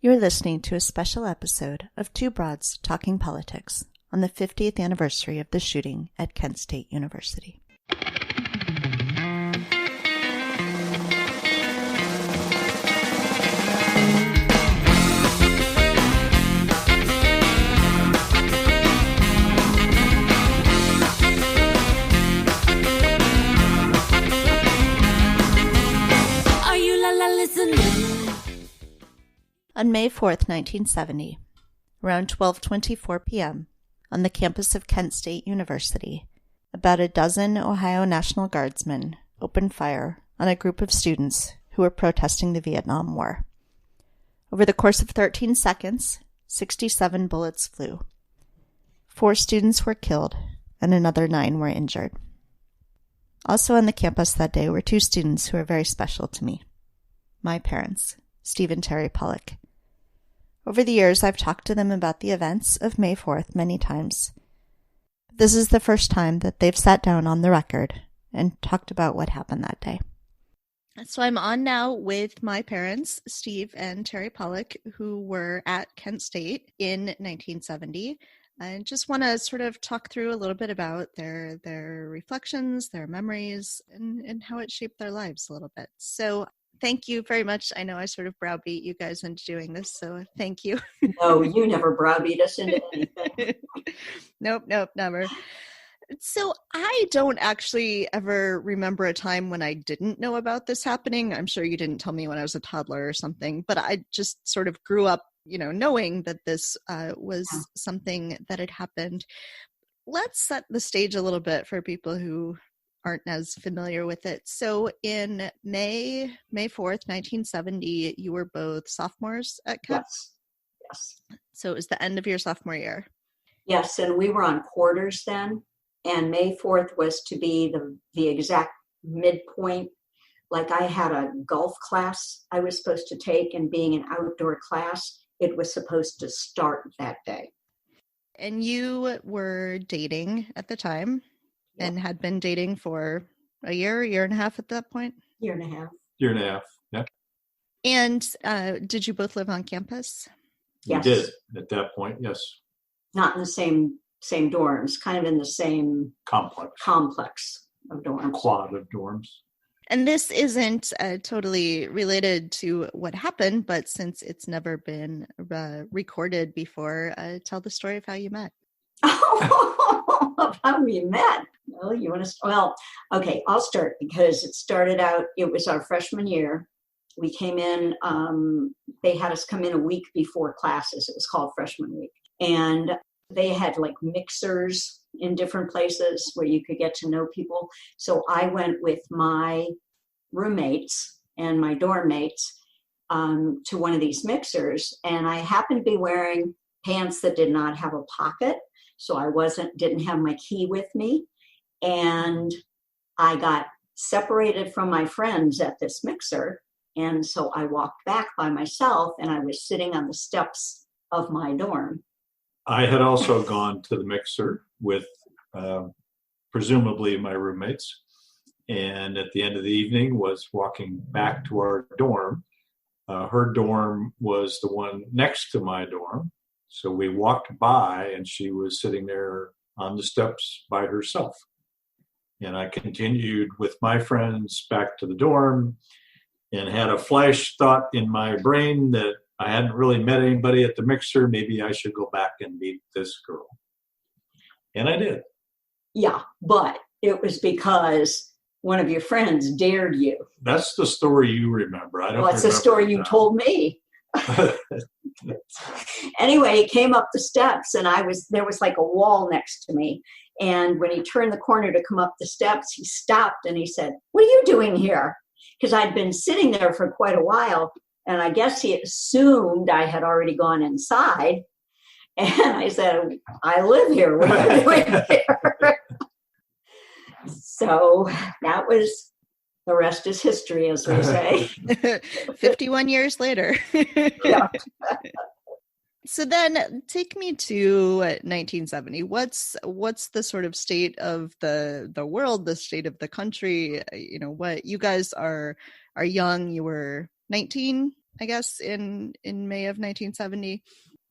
You're listening to a special episode of Two Broads Talking Politics on the 50th anniversary of the shooting at Kent State University. Are you listening? On May 4th, 1970, around 12:24 p.m., on the campus of Kent State University, about a dozen Ohio National Guardsmen opened fire on a group of students who were protesting the Vietnam War. Over the course of 13 seconds, 67 bullets flew. 4 students were killed, and another 9 were injured. Also on the campus that day were 2 students who are very special to me. My parents, Steve and Terri Pollock. Over the years, I've talked to them about the events of May 4th many times. This is the first time that they've sat down on the record and talked about what happened that day. So I'm on now with my parents, Steve and Terri Pollock, who were at Kent State in 1970. I just want to sort of talk through a little bit about their reflections, their memories, and how it shaped their lives a little bit. So thank you very much. I know I sort of browbeat you guys into doing this, so thank you. No, you never browbeat us into anything. Nope, never. So I don't actually ever remember a time when I didn't know about this happening. I'm sure you didn't tell me when I was a toddler or something, but I just sort of grew up, knowing that this was something that had happened. Let's set the stage a little bit for people who aren't as familiar with it. So in May 4th, 1970, you were both sophomores at Kent? Yes. So it was the end of your sophomore year? Yes, and we were on quarters then, and May 4th was to be the exact midpoint. Like I had a golf class I was supposed to take, and being an outdoor class, it was supposed to start that day. And you were dating at the time? Yep. And had been dating for a year and a half at that point? Year and a half, yeah. And did you both live on campus? Yes. We did at that point, yes. Not in the same dorms, kind of in the same complex of dorms. Quad of dorms. And this isn't totally related to what happened, but since it's never been recorded before, tell the story of how you met. Of how we met. Okay, I'll start because it was our freshman year. We came in, they had us come in a week before classes. It was called freshman week. And they had like mixers in different places where you could get to know people. So I went with my roommates and my dorm mates to one of these mixers. And I happened to be wearing pants that did not have a pocket. So I didn't have my key with me. And I got separated from my friends at this mixer. And so I walked back by myself, and I was sitting on the steps of my dorm. I had also gone to the mixer with presumably my roommates. And at the end of the evening was walking back to our dorm. Her dorm was the one next to my dorm. So we walked by, and she was sitting there on the steps by herself. And I continued with my friends back to the dorm and had a flash thought in my brain that I hadn't really met anybody at the mixer. Maybe I should go back and meet this girl. And I did. Yeah, but it was because one of your friends dared you. That's the story you remember. I don't Well, it's the story you told me. Anyway, he came up the steps, and there was like a wall next to me. And when he turned the corner to come up the steps, he stopped and he said, "What are you doing here?" Because I'd been sitting there for quite a while, and I guess he assumed I had already gone inside. And I said, "I live here. What are you doing here?" So that was, the rest is history, as we say. 51 years later. Yeah. So then take me to 1970. What's the sort of state of the world, the state of the country? What you guys are young. You were 19? I guess, in May of 1970.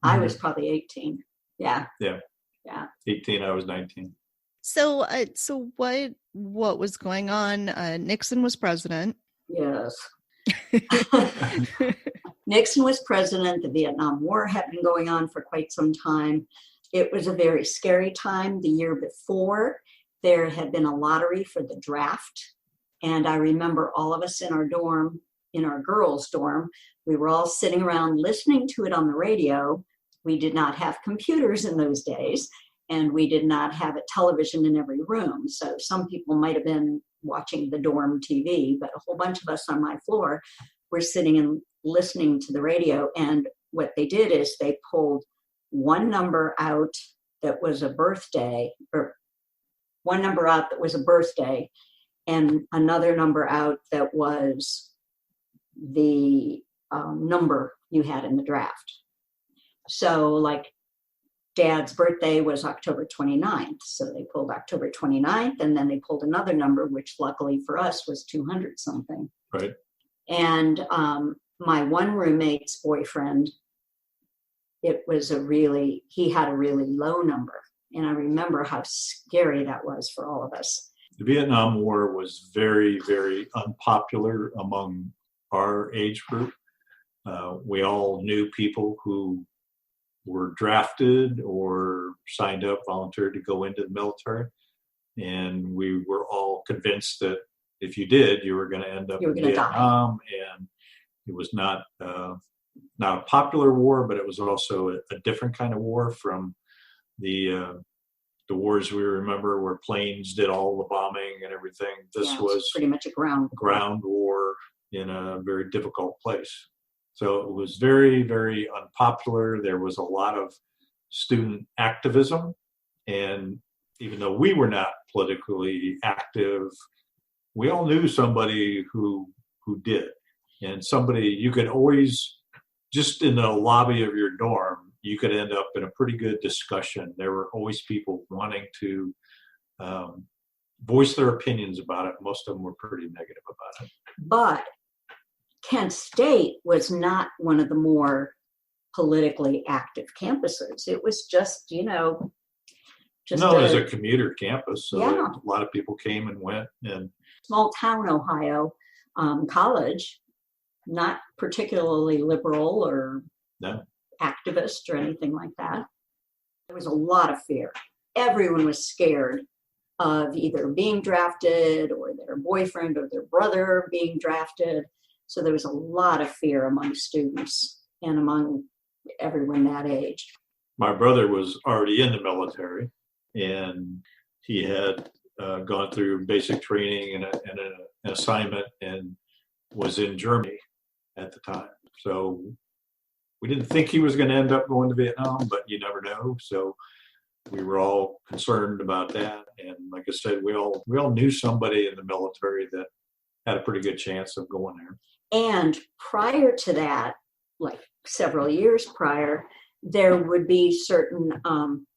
I was probably 18. Yeah. Yeah. 18, I was 19. So what was going on? Nixon was president. Yes. Nixon was president. The Vietnam War had been going on for quite some time. It was a very scary time. The year before, there had been a lottery for the draft. And I remember all of us in our dorm, in our girls' dorm, we were all sitting around listening to it on the radio. We did not have computers in those days, and we did not have a television in every room. So some people might have been watching the dorm TV, but a whole bunch of us on my floor were sitting and listening to the radio. And what they did is they pulled one number out that was a birthday, or one number out that was a birthday, and another number out that was the number you had in the draft. So like Dad's birthday was October 29th. So they pulled October 29th, and then they pulled another number, which luckily for us was 200 something. Right. And my one roommate's boyfriend, he had a really low number. And I remember how scary that was for all of us. The Vietnam War was very, very unpopular among our age group. We all knew people who were drafted or signed up, volunteered to go into the military. And we were all convinced that if you did, you were going to end up in Vietnam. And it was not a popular war, but it was also a different kind of war from the wars we remember where planes did all the bombing and everything. This was pretty much a ground war in a very difficult place. So it was very, very unpopular. There was a lot of student activism. And even though we were not politically active, we all knew somebody who did. And somebody, you could always, just in the lobby of your dorm, you could end up in a pretty good discussion. There were always people wanting to voice their opinions about it. Most of them were pretty negative about it. But Kent State was not one of the more politically active campuses. It was just, as a commuter campus. So a lot of people came and went. And small town Ohio college, not particularly liberal or activist or anything like that. There was a lot of fear. Everyone was scared of either being drafted or their boyfriend or their brother being drafted. So there was a lot of fear among students and among everyone that age. My brother was already in the military, and he had gone through basic training and an assignment and was in Germany at the time. So we didn't think he was going to end up going to Vietnam, but you never know. So we were all concerned about that. And like I said, we all knew somebody in the military that had a pretty good chance of going there. And prior to that, like several years prior, there would be certain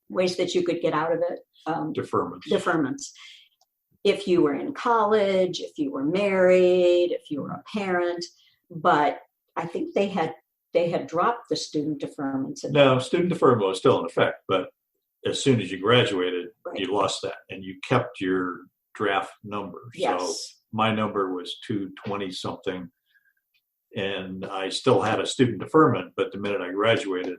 ways that you could get out of it. Deferments. If you were in college, if you were married, if you were a parent. But I think they had dropped the student deferments. No, student deferment was still in effect, but as soon as you graduated, you lost that, and you kept your draft number. Yes. So my number was 220 something, and I still had a student deferment, but the minute I graduated,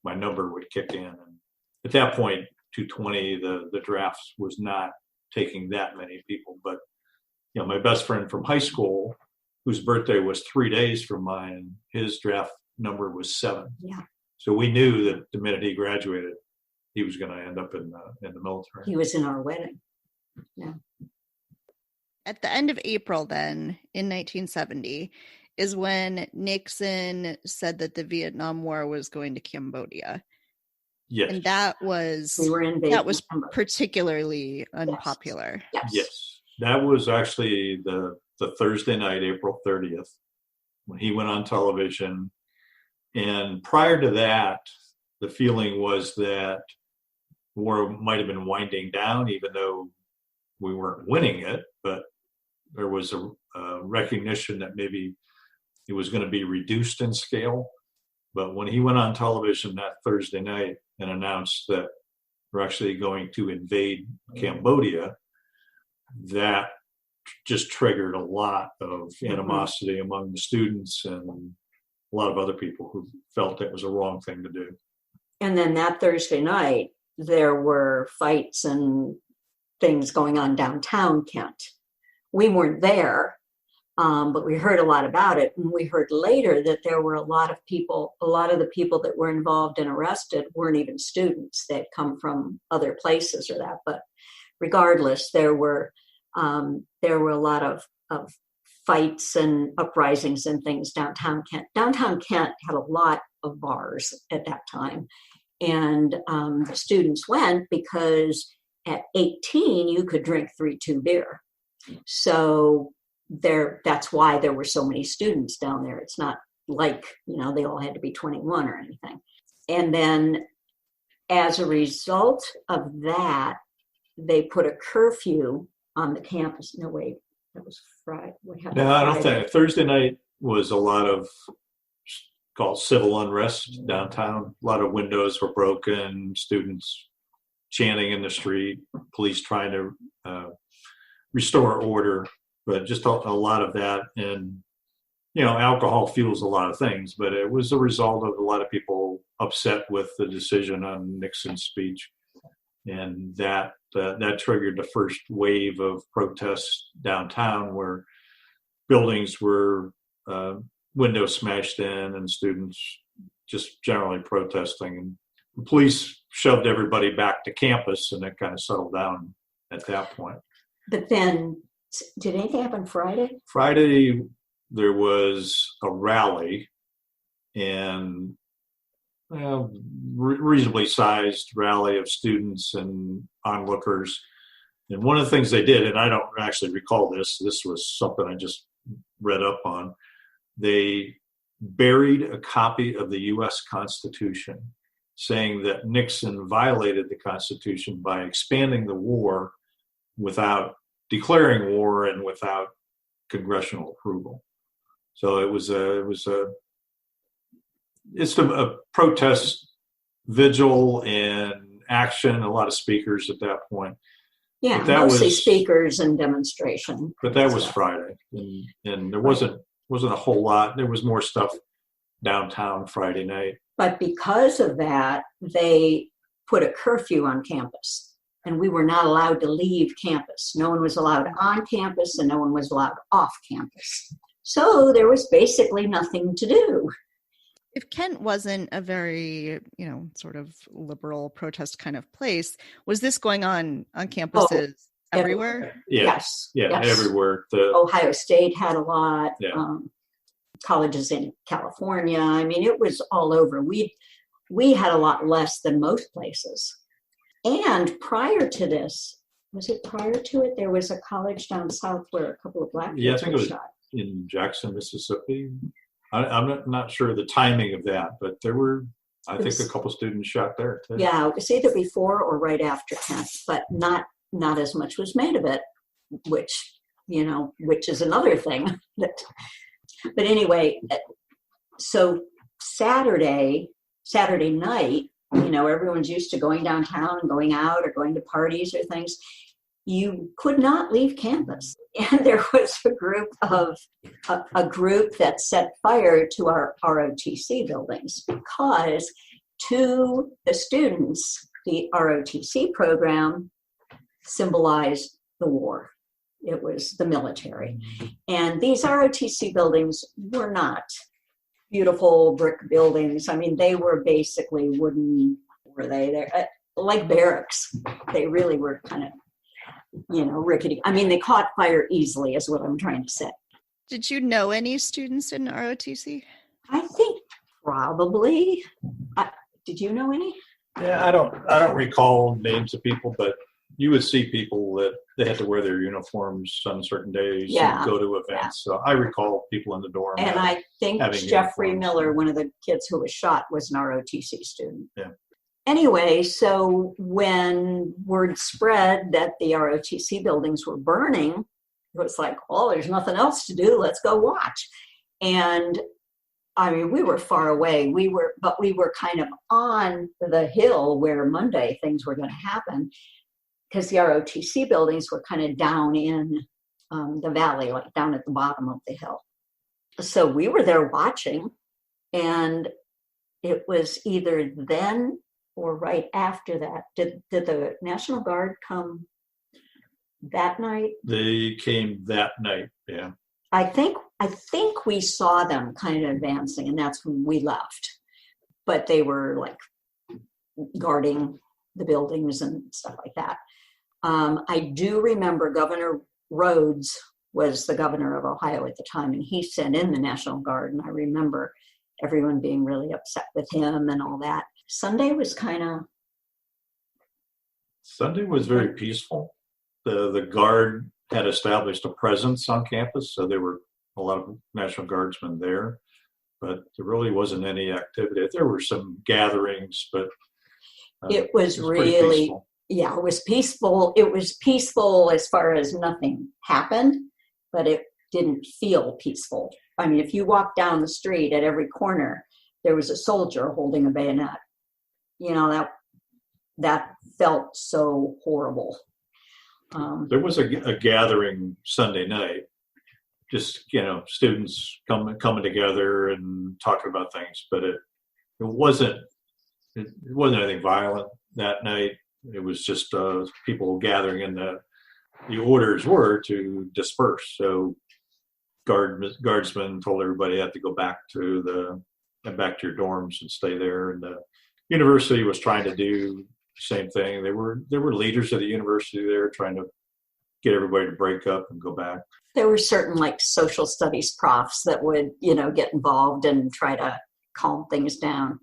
my number would kick in. And at that point, 220, the drafts was not taking that many people. But my best friend from high school, whose birthday was 3 days from mine, his draft number was 7. Yeah. So we knew that the minute he graduated, he was going to end up in the military. He was in our wedding. Yeah. At the end of April, then, in 1970, is when Nixon said that the Vietnam War was going to Cambodia. Yes. And that was particularly unpopular. Yes. That was actually the Thursday night, April 30th, when he went on television. And prior to that, the feeling was that the war might have been winding down, even though we weren't winning it, but there was a recognition that maybe it was going to be reduced in scale. But when he went on television that Thursday night and announced that we're actually going to invade Cambodia, that just triggered a lot of animosity among the students and a lot of other people who felt it was a wrong thing to do. And then that Thursday night, there were fights and things going on downtown Kent. We weren't there, but we heard a lot about it. And we heard later that there were a lot of the people that were involved and arrested weren't even students. They'd come from other places or that. But regardless, there were a lot of fights and uprisings and things downtown Kent. Downtown Kent had a lot of bars at that time. And the students went because at 18, you could drink 3-2 beer. So that's why there were so many students down there. It's not like, they all had to be 21 or anything. And then as a result of that, they put a curfew on the campus. No, wait, that was Friday. What happened? No, I don't think. Thursday night was a lot of called civil unrest downtown. A lot of windows were broken, students chanting in the street, police trying to restore order, but just a lot of that. And, alcohol fuels a lot of things, but it was a result of a lot of people upset with the decision on Nixon's speech. And that triggered the first wave of protests downtown where buildings were windows smashed in and students just generally protesting. And the police shoved everybody back to campus, and it kind of settled down at that point. But then, did anything happen Friday? Friday, there was a rally, and reasonably sized rally of students and onlookers. And one of the things they did, and I don't actually recall this was something I just read up on, they buried a copy of the U.S. Constitution saying that Nixon violated the Constitution by expanding the war without declaring war and without congressional approval. So it's a protest vigil and action, a lot of speakers at that point. Yeah, mostly speakers and demonstration. But that was Friday, and there wasn't a whole lot. There was more stuff downtown Friday night. But because of that, they put a curfew on campus, and we were not allowed to leave campus. No one was allowed on campus, and no one was allowed off campus. So there was basically nothing to do. If Kent wasn't a very, sort of liberal protest kind of place, was this going on campuses everywhere? Yes. Everywhere. Ohio State had a lot. Yeah. Colleges in California. I mean, it was all over. We had a lot less than most places. And prior to this, was it prior to it? There was a college down south where a couple of black kids were shot. In Jackson, Mississippi. I'm not sure of the timing of that, but there were, I think, a couple students shot there too. Yeah, it was either before or right after Kent, but not as much was made of it, which is another thing. But anyway, so Saturday night, everyone's used to going downtown and going out or going to parties or things. You could not leave campus. And there was a group that set fire to our ROTC buildings because to the students, the ROTC program symbolized the war. It was the military. And these ROTC buildings were not beautiful brick buildings. I mean, they were basically wooden, they're like barracks. They really were kind of, rickety. I mean, they caught fire easily is what I'm trying to say. Did you know any students in ROTC? I think probably. Did you know any? Yeah, I don't recall names of people, but you would see people that they had to wear their uniforms on certain days and go to events. Yeah. So I recall people in the dorm. And I think Jeffrey Miller, one of the kids who was shot, was an ROTC student. Yeah. Anyway, so when word spread that the ROTC buildings were burning, it was like, there's nothing else to do. Let's go watch. And I mean, we were far away. But we were kind of on the hill where Monday things were going to happen, because the ROTC buildings were kind of down in the valley, like down at the bottom of the hill. So we were there watching, and it was either then or right after that. Did the National Guard come that night? They came that night, yeah. I think we saw them kind of advancing, and that's when we left. But they were like guarding the buildings and stuff like that. I do remember Governor Rhodes was the governor of Ohio at the time, and he sent in the National Guard, and I remember everyone being really upset with him and all that. Sunday was very peaceful. The Guard had established a presence on campus, so there were a lot of National Guardsmen there, but there really wasn't any activity. There were some gatherings, but it was really peaceful. Yeah, it was peaceful. It was peaceful as far as nothing happened, but it didn't feel peaceful. I mean, if you walked down the street, at every corner, there was a soldier holding a bayonet. You know, that felt so horrible. There was a gathering Sunday night, just, students coming together and talking about things, but it wasn't anything violent that night. It was just people gathering, and the orders were to disperse. So guardsmen told everybody had to go back to your dorms and stay there. And the university was trying to do the same thing. There were leaders of the university there trying to get everybody to break up and go back. There were certain like social studies profs that would, get involved and try to calm things down.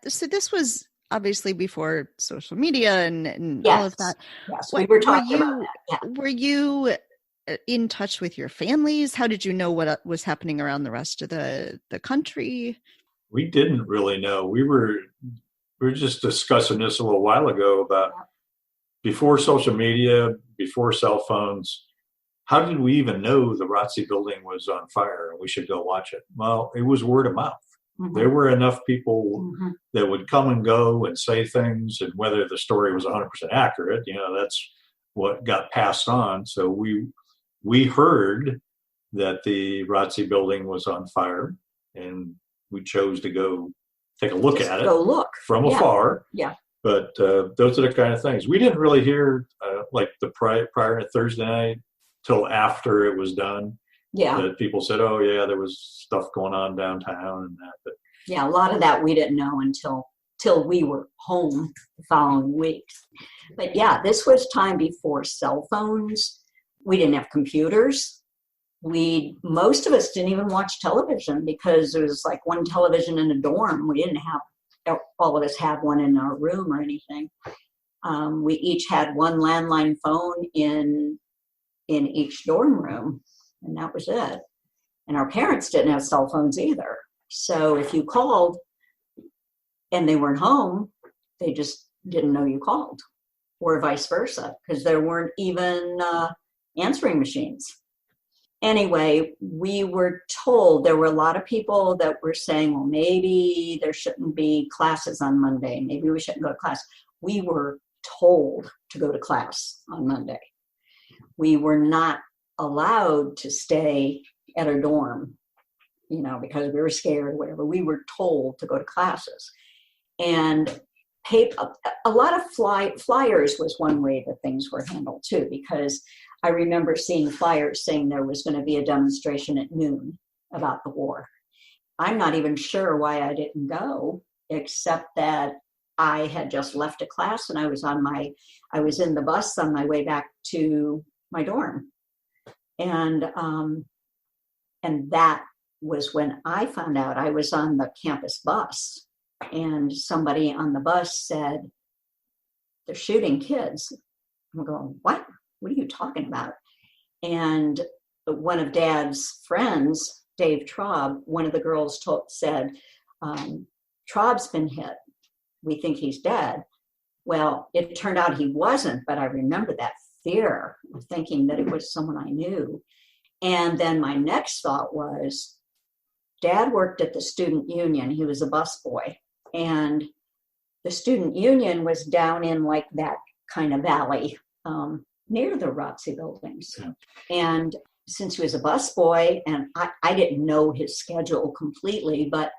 So this was obviously before social media and yes. all of that. Yes, we were talking about that. Yeah. Were you in touch with your families? How did you know what was happening around the rest of the country? We didn't really know. We were just discussing this a little while ago about before social media, before cell phones, how did we even know the ROTC building was on fire and we should go watch it? Well, it was word of mouth. Mm-hmm. There were enough people that would come and go and say things, and whether the story was 100% accurate, that's what got passed on. So we heard that the ROTC building was on fire, and we chose to go take a look at it. Go look from afar. Yeah. But those are the kind of things. We didn't really hear like the prior to Thursday night till after it was done. Yeah. That people said, oh, yeah, there was stuff going on downtown and that. But yeah, a lot of that we didn't know until we were home the following week. But yeah, this was time before cell phones. We didn't have computers. Most of us didn't even watch television because there was like one television in a dorm. We didn't have, all of us had one in our room or anything. We each had one landline phone in each dorm room, and that was it. And our parents didn't have cell phones either. So if you called and they weren't home, they just didn't know you called, or vice versa, because there weren't even answering machines. Anyway, we were told, there were a lot of people that were saying, well, maybe there shouldn't be classes on Monday. Maybe we shouldn't go to class. We were told to go to class on Monday. We were not allowed to stay at our dorm, because we were scared or whatever. We were told to go to classes. And a lot of flyers was one way that things were handled too, because I remember seeing flyers saying there was going to be a demonstration at noon about the war. I'm not even sure why I didn't go, except that I had just left a class and I was in the bus on my way back to my dorm. And that was when I found out. I was on the campus bus, and somebody on the bus said, they're shooting kids. I'm going, what? What are you talking about? And one of Dad's friends, Dave Traub, one of the girls said, Traub's been hit. We think he's dead. Well, it turned out he wasn't, but I remember that fear of thinking that it was someone I knew. And then my next thought was, Dad worked at the student union. He was a busboy. And the student union was down in like that kind of valley near the ROTC buildings. Yeah. And since he was a busboy, and I didn't know his schedule completely, but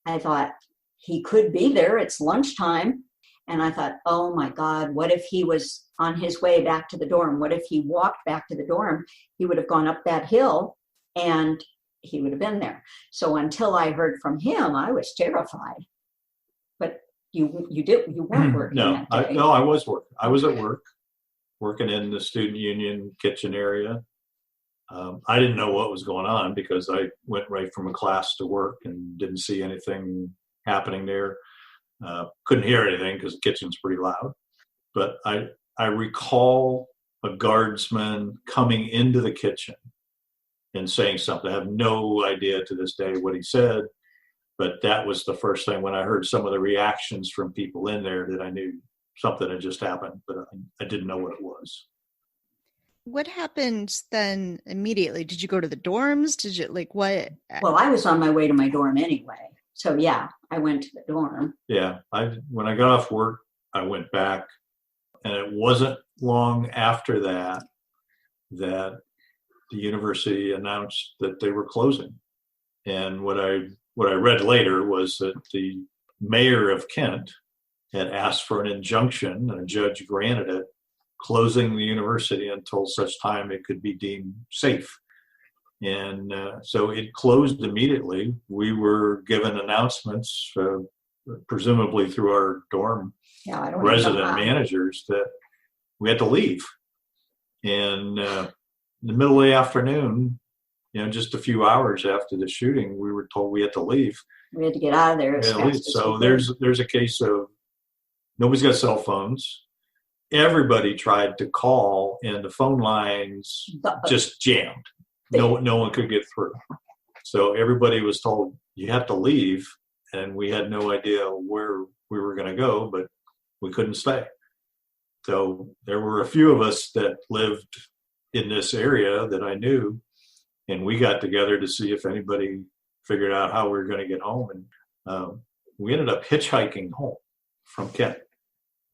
I thought he could be there. It's lunchtime. And I thought, oh my God, what if he was on his way back to the dorm? What if he walked back to the dorm? He would have gone up that hill and he would have been there. So until I heard from him, I was terrified. But you weren't working No, that day. I was working. I was at work, working in the student union kitchen area. I didn't know what was going on because I went right from a class to work and didn't see anything happening there. Couldn't hear anything because the kitchen's pretty loud. But I recall a guardsman coming into the kitchen and saying something. I have no idea to this day what he said, but that was the first time when I heard some of the reactions from people in there that I knew something had just happened, but I didn't know what it was. What happened then immediately? Did you go to the dorms? Did you what? Well, I was on my way to my dorm anyway. So yeah, I went to the dorm. Yeah, when I got off work, I went back, and it wasn't long after that the university announced that they were closing. And what I read later was that the mayor of Kent had asked for an injunction, and a judge granted it, closing the university until such time it could be deemed safe. And so it closed immediately. We were given announcements, presumably through our dorm resident managers, that we had to leave. And in the middle of the afternoon, just a few hours after the shooting, we were told we had to leave. We had to get out of there. So there's a case of nobody's got cell phones. Everybody tried to call, and the phone lines just jammed. No one could get through. So everybody was told, you have to leave. And we had no idea where we were going to go, but we couldn't stay. So there were a few of us that lived in this area that I knew, and we got together to see if anybody figured out how we were going to get home. And we ended up hitchhiking home from Kent,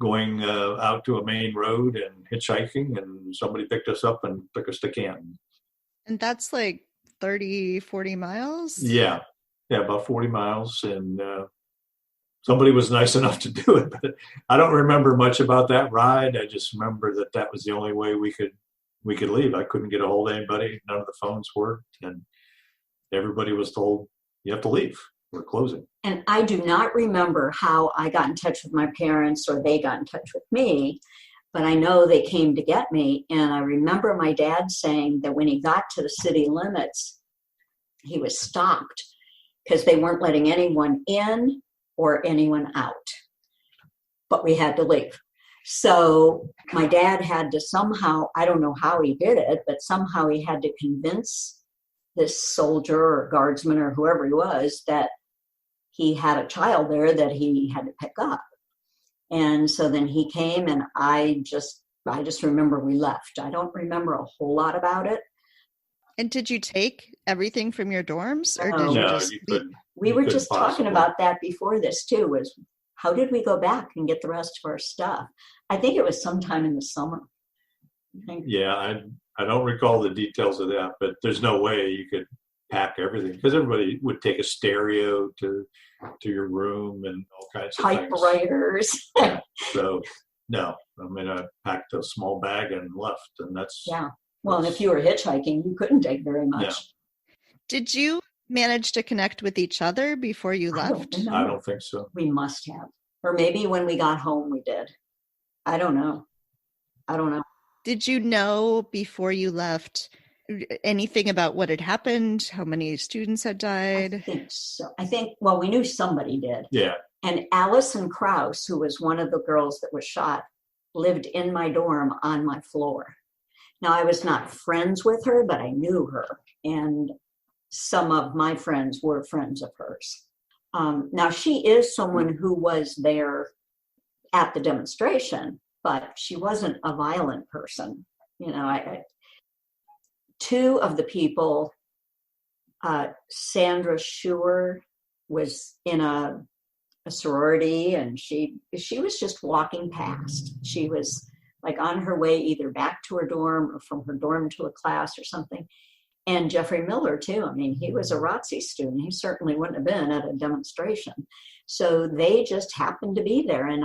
going out to a main road and hitchhiking, and somebody picked us up and took us to Canton. And that's 30, 40 miles? Yeah, about 40 miles. And somebody was nice enough to do it. But I don't remember much about that ride. I just remember that was the only way we could leave. I couldn't get a hold of anybody. None of the phones worked. And everybody was told, you have to leave. We're closing. And I do not remember how I got in touch with my parents or they got in touch with me, but I know they came to get me. And I remember my dad saying that when he got to the city limits, he was stopped because they weren't letting anyone in or anyone out. But we had to leave. So my dad had to somehow, I don't know how he did it, but somehow he had to convince this soldier or guardsman or whoever he was that he had a child there that he had to pick up. And so then he came, and I just remember we left. I don't remember a whole lot about it. And did you take everything from your dorms, or did No, you just you couldn't. We were just talking about that before this too, was how did we go back and get the rest of our stuff? I think it was sometime in the summer. Yeah, I don't recall the details of that, but there's no way you could pack everything, because everybody would take a stereo to your room and all kinds of Typewriters. Yeah. So no, I packed a small bag and left, and that's Well, and if you were hitchhiking, you couldn't take very much. Yeah. Did you manage to connect with each other before you left? I don't think so. We must have, or maybe when we got home we did. I don't know. Did you know before you left anything about what had happened? How many students had died? I think so. Well, we knew somebody did. Yeah. And Allison Krause, who was one of the girls that was shot, lived in my dorm on my floor. Now, I was not friends with her, but I knew her. And some of my friends were friends of hers. Now, she is someone who was there at the demonstration, but she wasn't a violent person. Two of the people Sandra Schuer was in a sorority, and she was just walking past. She was like on her way either back to her dorm or from her dorm to a class or something. And Jeffrey Miller too. I mean, he was a ROTC student. He certainly wouldn't have been at a demonstration. So they just happened to be there, and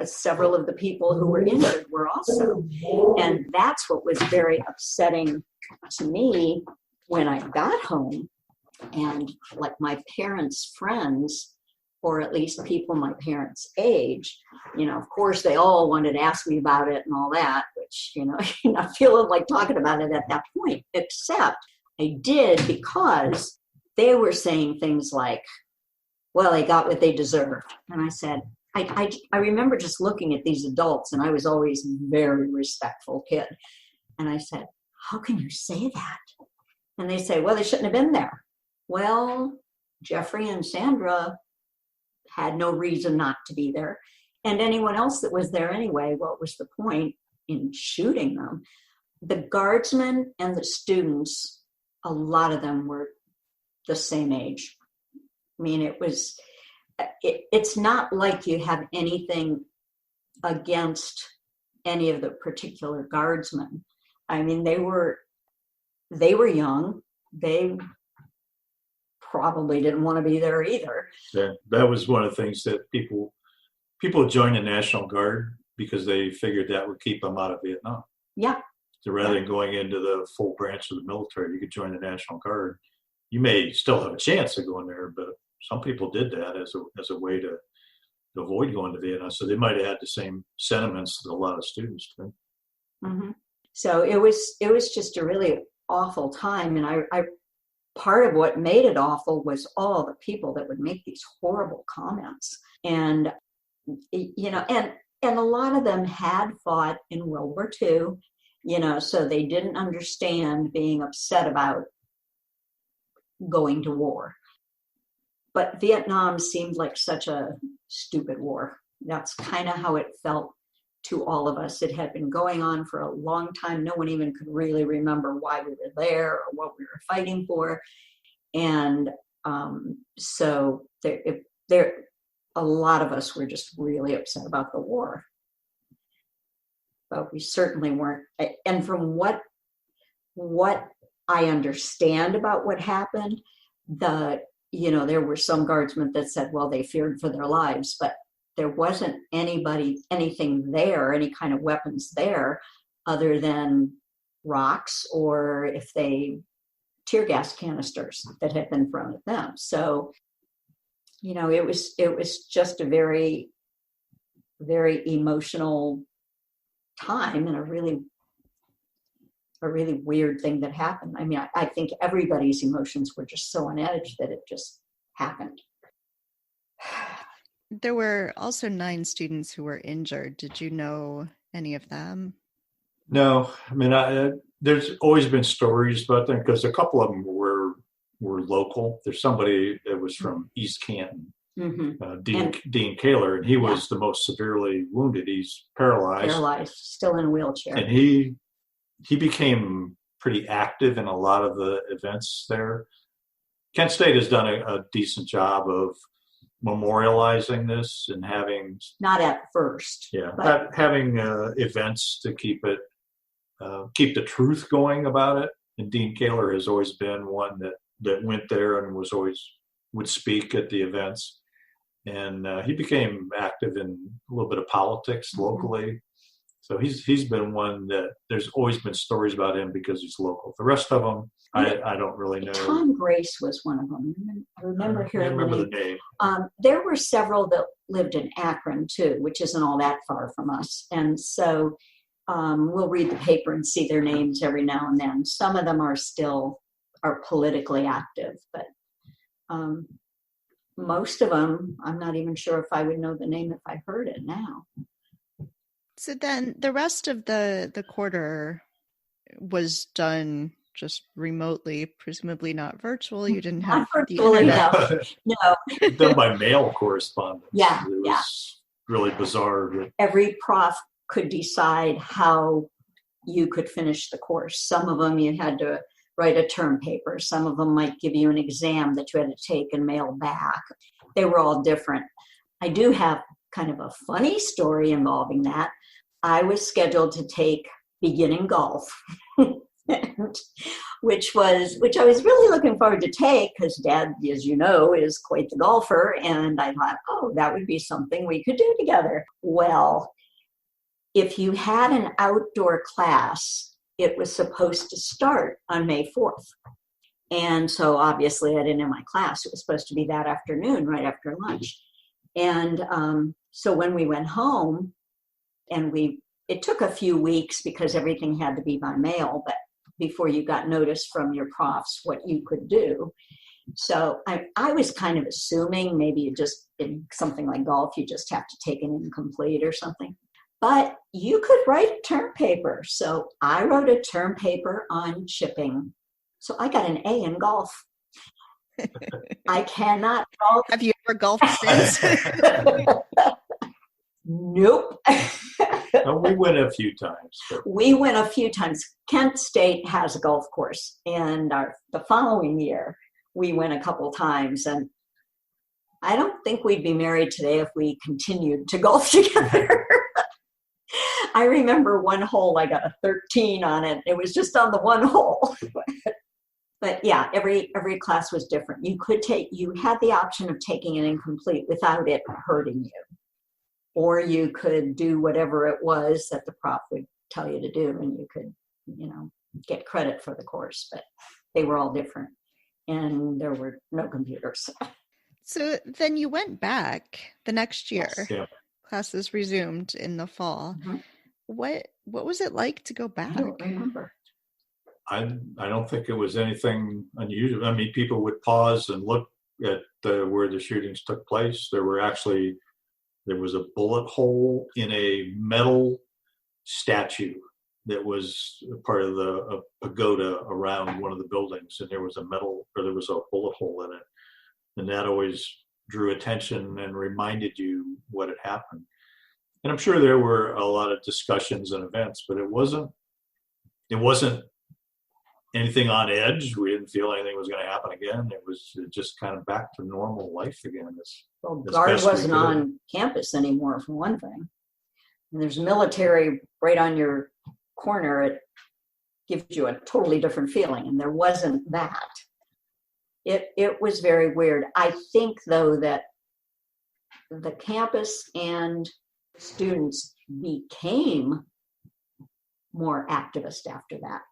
several of the people who were injured were also. And that's what was very upsetting to me when I got home. And like my parents' friends, or at least people my parents' age, of course, they all wanted to ask me about it and all that, which, you're not feeling like talking about it at that point, except I did because they were saying things like, well, they got what they deserved. And I said, I remember just looking at these adults, and I was always a very respectful kid. And I said, how can you say that? And they say, well, they shouldn't have been there. Well, Jeffrey and Sandra had no reason not to be there. And anyone else that was there anyway, what was the point in shooting them? The guardsmen and the students, a lot of them were the same age. I mean, it's not like you have anything against any of the particular guardsmen. I mean, they were young. They probably didn't want to be there either. Yeah, that was one of the things that people joined the National Guard because they figured that would keep them out of Vietnam. Yeah. So rather than going into the full branch of the military, you could join the National Guard. You may still have a chance of going there, but some people did that as a way to avoid going to Vietnam. So they might have had the same sentiments that a lot of students did. Mm-hmm. So it was just a really awful time, and I part of what made it awful was all the people that would make these horrible comments, and and a lot of them had fought in World War II, so they didn't understand being upset about going to war. But Vietnam seemed like such a stupid war. That's kind of how it felt to all of us. It had been going on for a long time. No one even could really remember why we were there or what we were fighting for. And so a lot of us were just really upset about the war. But we certainly weren't. And from what I understand about what happened, there were some guardsmen that said, well, they feared for their lives, but there wasn't anything there, any kind of weapons there other than rocks or if they tear gas canisters that had been thrown at them. So, it was just a very, very emotional time and a really weird thing that happened. I mean, I think everybody's emotions were just so on edge that it just happened. There were also 9 students who were injured. Did you know any of them? No, I mean, there's always been stories about them because a couple of them were local. There's somebody that was from East Canton, Dean Kaler, and he was the most severely wounded. He's paralyzed, still in a wheelchair. And he became pretty active in a lot of the events there. Kent State has done a decent job of memorializing this and having, not at first, but having events to keep the truth going about it. And Dean Kaler has always been one that went there and would speak at the events. And he became active in a little bit of politics locally. So he's been one that there's always been stories about him because he's local. The rest of them, I don't really know. Tom Grace was one of them. I remember hearing the name. There were several that lived in Akron too, which isn't all that far from us. And so we'll read the paper and see their names every now and then. Some of them are politically active, but most of them, I'm not even sure if I would know the name if I heard it now. So then the rest of the quarter was done just remotely, presumably not virtual. You didn't have the internet. No. Done by mail correspondence. Yeah. It was really bizarre. Every prof could decide how you could finish the course. Some of them you had to write a term paper. Some of them might give you an exam that you had to take and mail back. They were all different. I do have kind of a funny story involving that. I was scheduled to take beginning golf, which I was really looking forward to take because Dad, as you know, is quite the golfer. And I thought, oh, that would be something we could do together. Well, if you had an outdoor class, it was supposed to start on May 4th. And so obviously I didn't have my class. It was supposed to be that afternoon, right after lunch. And so when we went home, and it took a few weeks because everything had to be by mail, but before you got notice from your profs what you could do. So I was kind of assuming maybe you just, in something like golf, you just have to take an incomplete or something. But you could write a term paper. So I wrote a term paper on chipping. So I got an A in golf. I cannot golf. Have you ever golfed since? Nope. Well, we went a few times. We went a few times. Kent State has a golf course. And the following year, we went a couple times. And I don't think we'd be married today if we continued to golf together. I remember one hole, I got a 13 on it. It was just on the one hole. But yeah, every class was different. You had the option of taking an incomplete without it hurting you. Or you could do whatever it was that the prof would tell you to do, and you could, get credit for the course. But they were all different, and there were no computers. So then you went back the next year. Yes. Yeah. Classes resumed in the fall. Mm-hmm. What was it like to go back? I don't remember. I don't think it was anything unusual. I mean, people would pause and look at where the shootings took place. There was a bullet hole in a metal statue that was part of a pagoda around one of the buildings, and there was a bullet hole in it, and that always drew attention and reminded you what had happened. And I'm sure there were a lot of discussions and events, but it wasn't anything on edge. We didn't feel anything was going to happen again. It was just kind of back to normal life again. Guard wasn't on campus anymore, for one thing. And there's military right on your corner. It gives you a totally different feeling, and there wasn't that. It was very weird. I think, though, that the campus and students became more activist after that.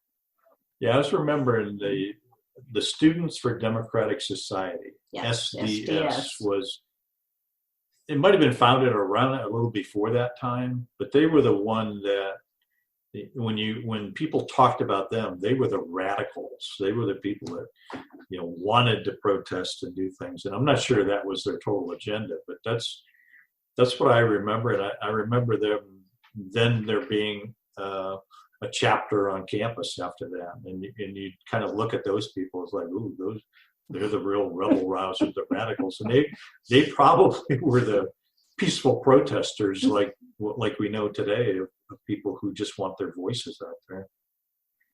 Yeah, I was remembering the Students for Democratic Society, Yes, SDS, it might have been founded around a little before that time, but they were the one that when people talked about them, they were the radicals. They were the people that wanted to protest and do things. And I'm not sure that was their total agenda, but that's what I remember. And I remember there being a chapter on campus after that, and you kind of look at those people, it's like, ooh, they're the real rebel rousers, the radicals, and they probably were the peaceful protesters like we know today of people who just want their voices out there.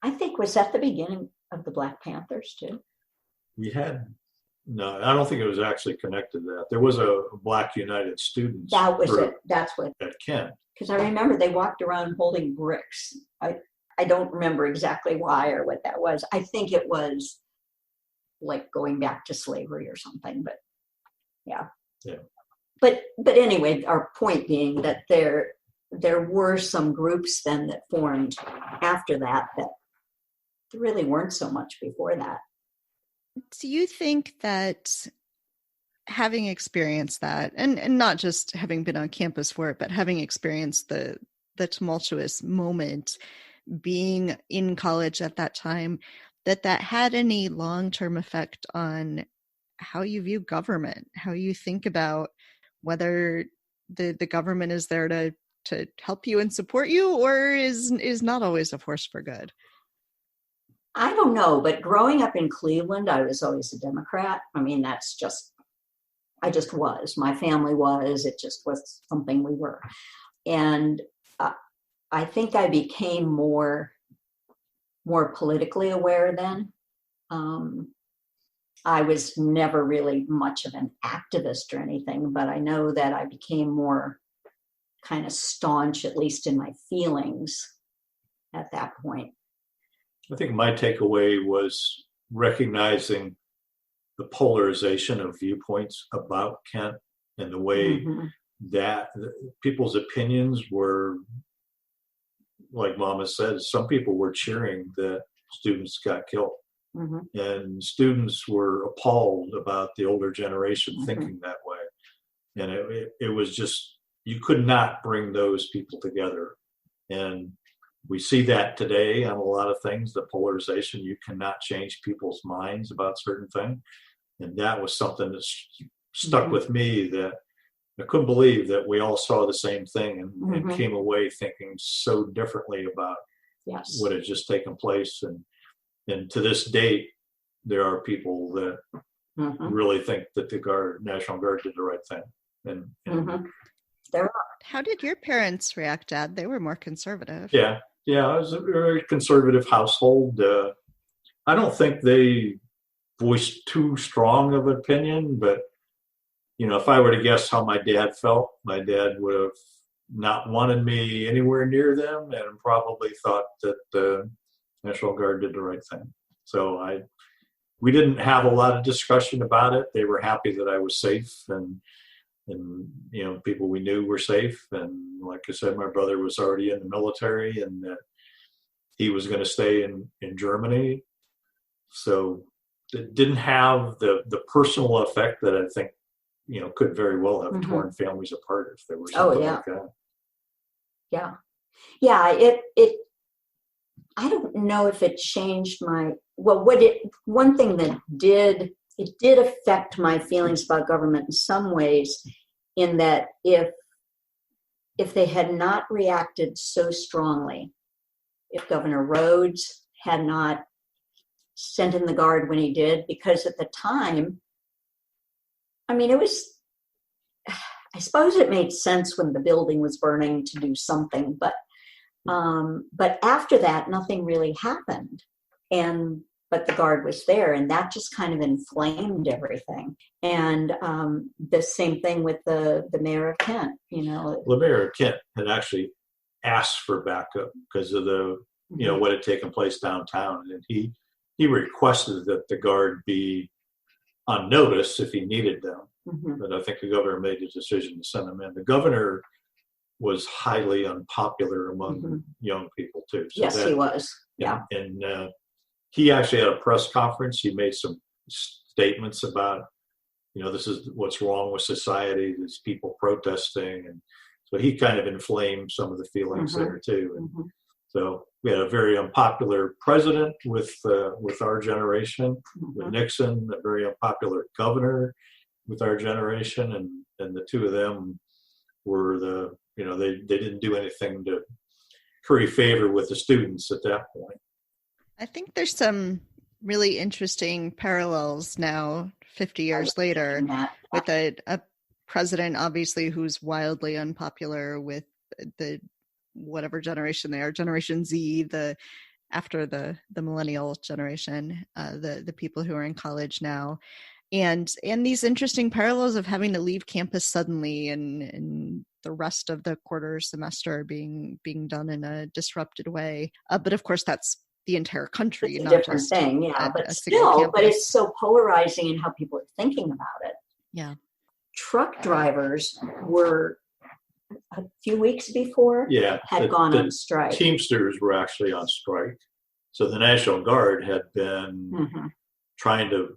I think, was that the beginning of the Black Panthers too? No, I don't think it was actually connected to that. There was a Black United Students. That was it. That's what. At Kent. Because I remember they walked around holding bricks. I don't remember exactly why or what that was. I think it was like going back to slavery or something, but yeah. Yeah. But anyway, our point being that there were some groups then that formed after that really weren't so much before that. Do you think that having experienced that, and not just having been on campus for it, but having experienced the tumultuous moment, being in college at that time, that had any long-term effect on how you view government, how you think about whether the government is there to help you and support you, or is not always a force for good? I don't know, but growing up in Cleveland, I was always a Democrat. I mean, I just was. My family was. It just was something we were. And I think I became more politically aware then. I was never really much of an activist or anything, but I know that I became more kind of staunch, at least in my feelings at that point. I think my takeaway was recognizing the polarization of viewpoints about Kent and the way that people's opinions were, like Mama said, some people were cheering that students got killed. And students were appalled about the older generation thinking that way. And it was just, you could not bring those people together. And we see that today on a lot of things, the polarization. You cannot change people's minds about certain things. And that was something that stuck with me, that I couldn't believe that we all saw the same thing and came away thinking so differently about what had just taken place. And to this date, there are people that really think that the National Guard did the right thing. And There are. How did your parents react, Dad? They were more conservative. Yeah, it was a very conservative household. I don't think they voiced too strong of an opinion, but if I were to guess how my dad felt, my dad would have not wanted me anywhere near them and probably thought that the National Guard did the right thing. So we didn't have a lot of discussion about it. They were happy that I was safe and people we knew were safe. And like I said, my brother was already in the military and that he was going to stay in Germany. So it didn't have the personal effect that I think, could very well have torn families apart if there was something like that. Yeah. It I don't know if it changed one thing that it did affect my feelings about government in some ways, in that if they had not reacted so strongly, if Governor Rhodes had not sent in the Guard when he did, because at the time, I suppose it made sense when the building was burning to do something, but after that, nothing really happened. But the Guard was there, and that just kind of inflamed everything. And the same thing with the mayor of Kent, The mayor of Kent had actually asked for backup because of the, what had taken place downtown. And he requested that the Guard be on notice if he needed them. But I think the governor made the decision to send them in. The governor was highly unpopular among young people too. So yes, he was. Yeah. And he actually had a press conference. He made some statements about, this is what's wrong with society, these people protesting. And so he kind of inflamed some of the feelings there too. And so we had a very unpopular president with our generation, with Nixon, a very unpopular governor with our generation. And the two of them were they didn't do anything to curry favor with the students at that point. I think there's some really interesting parallels now, 50 years later, with a president, obviously, who's wildly unpopular with the whatever generation they are, Generation Z, after the millennial generation, the people who are in college now. And these interesting parallels of having to leave campus suddenly and the rest of the quarter semester being done in a disrupted way. But of course, that's the entire country, it's a not different just thing. Yeah, a but single still, campus. but it's so polarizing in how people are thinking about it. Yeah. Truck drivers were a few weeks before had gone on strike. Teamsters were actually on strike. So the National Guard had been trying to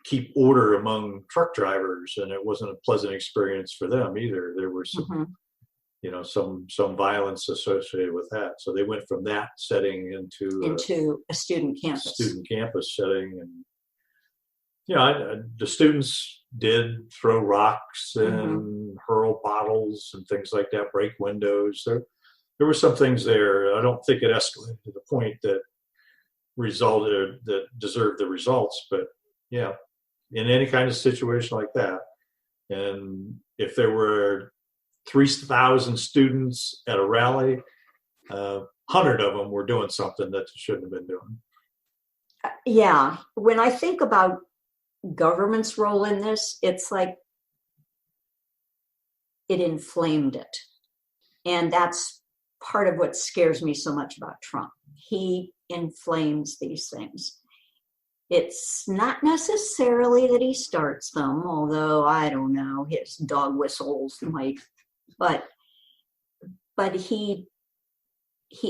keep order among truck drivers, and it wasn't a pleasant experience for them either. There were some, some violence associated with that. So they went from that setting into a student campus. Setting, and the students did throw rocks and hurl bottles and things like that, break windows. There were some things there. I don't think it escalated to the point that deserved the results, but yeah, in any kind of situation like that. And if there were 3,000 students at a rally, 100 of them were doing something that they shouldn't have been doing. Yeah. When I think about government's role in this, it's like it inflamed it. And that's part of what scares me so much about Trump. He inflames these things. It's not necessarily that he starts them, although I don't know, his dog whistles might, but he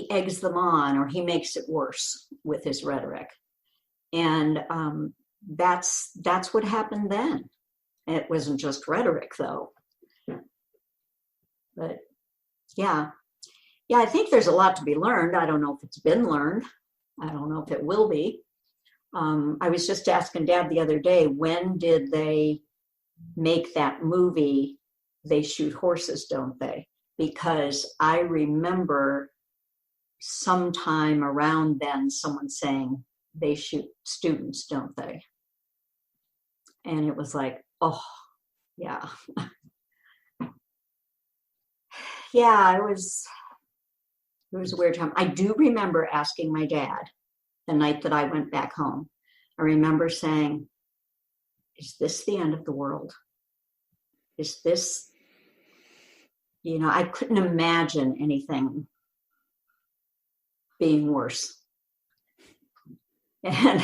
eggs them on, or he makes it worse with his rhetoric. And that's what happened then. It wasn't just rhetoric, though. But yeah, I think there's a lot to be learned. I don't know if it's been learned. I don't know if it will be. I was just asking Dad the other day, when did they make that movie, They Shoot Horses, Don't They? Because I remember sometime around then someone saying, they shoot students, don't they? And it was like, oh, yeah. Yeah, it was a weird time. I do remember asking my dad the night that I went back home. I remember saying, is this the end of the world? Is this, I couldn't imagine anything being worse. And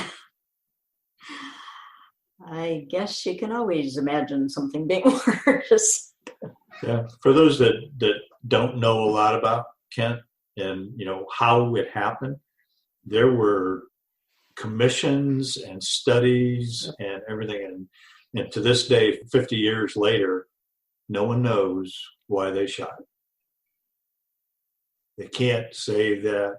I guess you can always imagine something being worse. Yeah. For those that don't know a lot about Kent and, how it happened, there were commissions and studies and everything. And to this day, 50 years later, no one knows why they shot it. They can't say that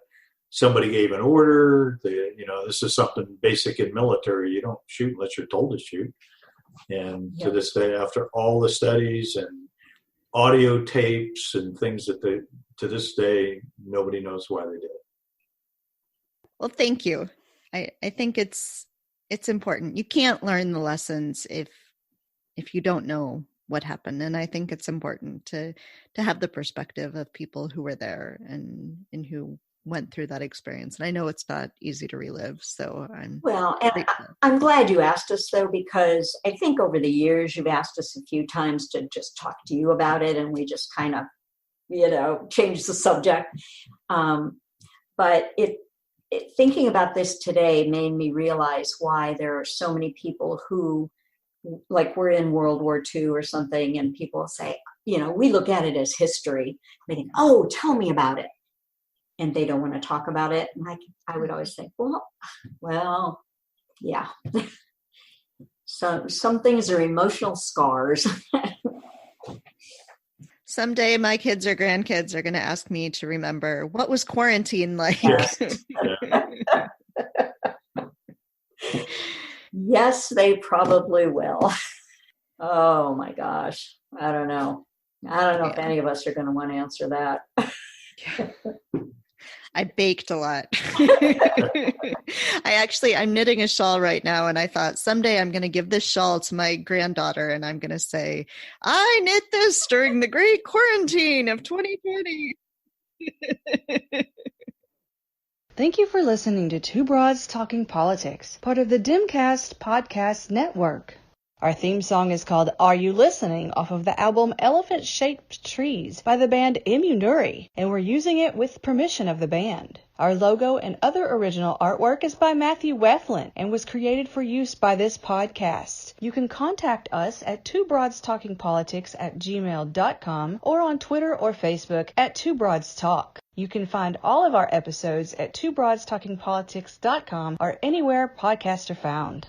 somebody gave an order. This is something basic in military. You don't shoot unless you're told to shoot. And to this day, after all the studies and audio tapes and things to this day, nobody knows why they did it. Well, thank you. I think it's important. You can't learn the lessons if you don't know what happened. And I think it's important to have the perspective of people who were there and who went through that experience. And I know it's not easy to relive. So I'm glad you asked us, though, because I think over the years you've asked us a few times to just talk to you about it, and we just kind of, changed the subject. But thinking about this today made me realize why there are so many people who, like, we're in World War II or something, and people say, we look at it as history, thinking, oh, tell me about it. And they don't want to talk about it. And I would always say, well, yeah. So some things are emotional scars. Someday my kids or grandkids are going to ask me to remember, what was quarantine like? Yes. Yes, they probably will. Oh my gosh. I don't know if any of us are going to want to answer that. I baked a lot. I'm knitting a shawl right now, and I thought someday I'm going to give this shawl to my granddaughter, and I'm going to say, I knit this during the great quarantine of 2020. Thank you for listening to Two Broads Talking Politics, part of the Dimcast Podcast Network. Our theme song is called Are You Listening? Off of the album Elephant Shaped Trees by the band Immunuri, and we're using it with permission of the band. Our logo and other original artwork is by Matthew Weflin and was created for use by this podcast. You can contact us at twobroadstalkingpolitics@gmail.com or on Twitter or Facebook at Two Broads Talk. You can find all of our episodes at twobroadstalkingpolitics.com or anywhere podcasts are found.